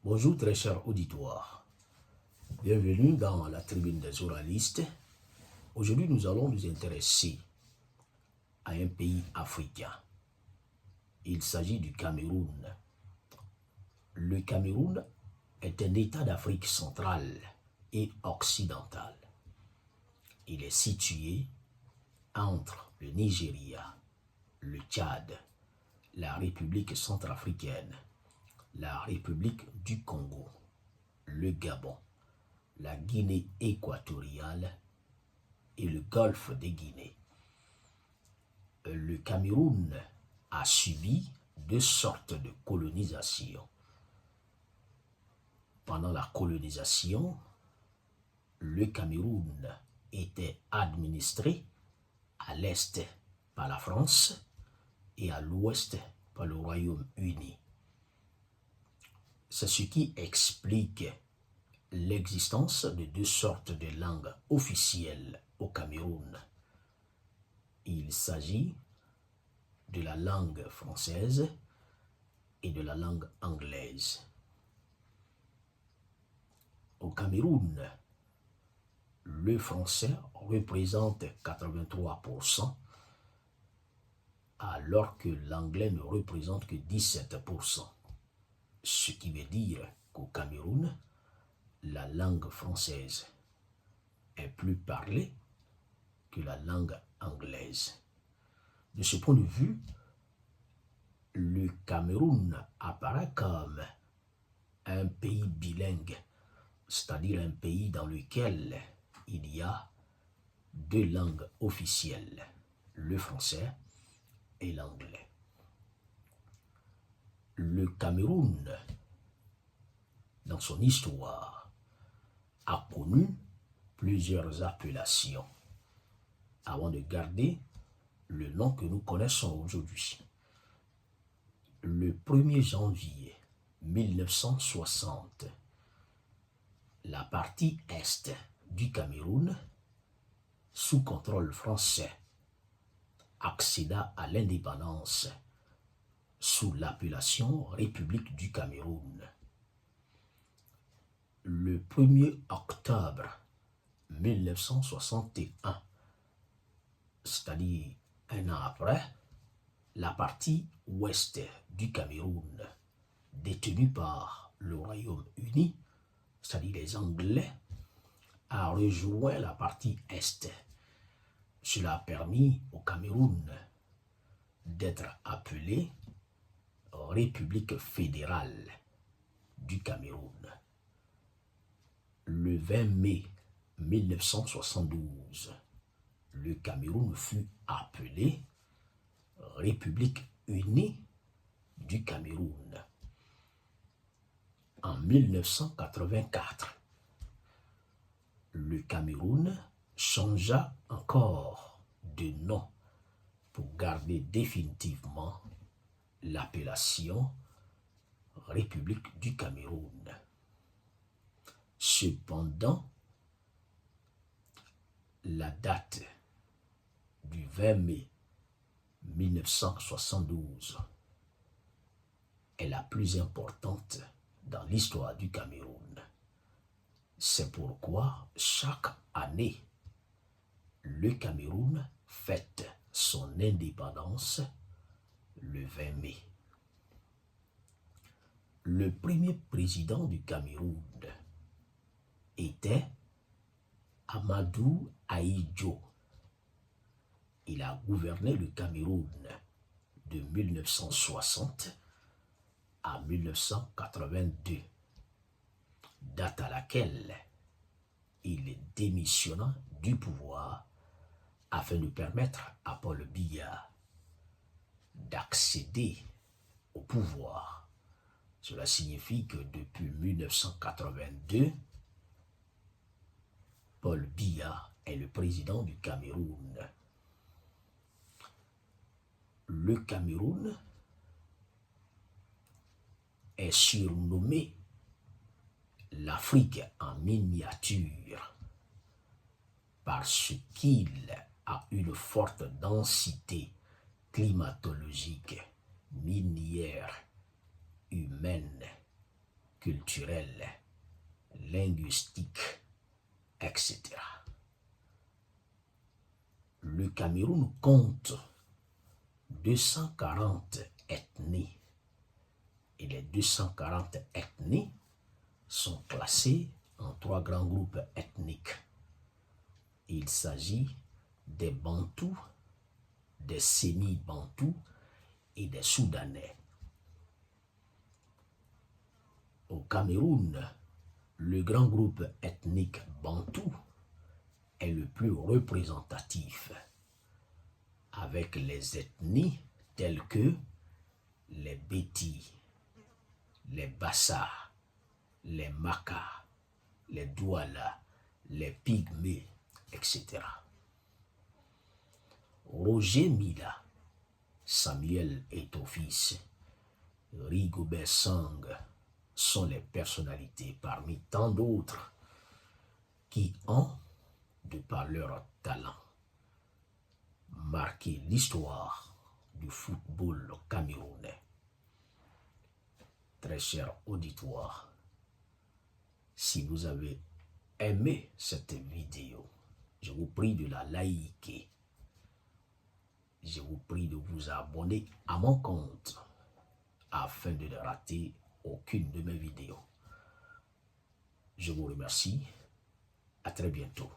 Bonjour très cher auditoire, bienvenue dans la tribune des oralistes. Aujourd'hui nous allons nous intéresser à un pays africain. Il s'agit du Cameroun. Le Cameroun est un État d'Afrique centrale et occidentale. Il est situé entre le Nigeria, le Tchad, la République centrafricaine, la République du Congo, le Gabon, la Guinée équatoriale et le Golfe des Guinées. Le Cameroun a subi deux sortes de colonisation. Pendant la colonisation, le Cameroun était administré à l'est par la France et à l'ouest par le Royaume-Uni. C'est ce qui explique l'existence de deux sortes de langues officielles au Cameroun. Il s'agit de la langue française et de la langue anglaise. Au Cameroun, le français représente 83%, alors que l'anglais ne représente que 17%. Ce qui veut dire qu'au Cameroun, la langue française est plus parlée que la langue anglaise. De ce point de vue, le Cameroun apparaît comme un pays bilingue, c'est-à-dire un pays dans lequel il y a deux langues officielles, le français et l'anglais. Le Cameroun, dans son histoire, a connu plusieurs appellations avant de garder le nom que nous connaissons aujourd'hui. Le 1er janvier 1960, la partie est du Cameroun, sous contrôle français, accéda à l'indépendance sous l'appellation République du Cameroun. Le 1er octobre 1961, c'est-à-dire un an après, la partie ouest du Cameroun, détenue par le Royaume-Uni, c'est-à-dire les Anglais, a rejoint la partie est. Cela a permis au Cameroun d'être appelé République fédérale du Cameroun. Le 20 mai 1972, le Cameroun fut appelé République unie du Cameroun. En 1984, le Cameroun changea encore de nom pour garder définitivement l'appellation République du Cameroun. Cependant, la date du 20 mai 1972 est la plus importante dans l'histoire du Cameroun. C'est pourquoi chaque année, le Cameroun fête son indépendance le 20 mai. Le premier président du Cameroun était Amadou Ahidjo. Il a gouverné le Cameroun de 1960 à 1982, date à laquelle il démissionna du pouvoir afin de permettre à Paul Biya d'accéder au pouvoir. Cela signifie que depuis 1982, Paul Biya est le président du Cameroun. Le Cameroun est surnommé l'Afrique en miniature parce qu'il a une forte densité climatologique, minière, humaine, culturelle, linguistique, etc. Le Cameroun compte 240 ethnies et les 240 ethnies sont classées en 3 grands groupes ethniques. Il s'agit des Bantous, des Sémi-Bantous et des Soudanais. Au Cameroun, le grand groupe ethnique Bantou est le plus représentatif, avec les ethnies telles que les Bétis, les Bassa, les Maka, les Douala, les Pygmées, etc. Roger Mila, Samuel Eto'o-Fils, Rigobert Sang sont les personnalités parmi tant d'autres qui ont, de par leur talent, marqué l'histoire du football camerounais. Très cher auditoire, si vous avez aimé cette vidéo, je vous prie de la liker. Je vous prie de vous abonner à mon compte afin de ne rater aucune de mes vidéos. Je vous remercie. À très bientôt.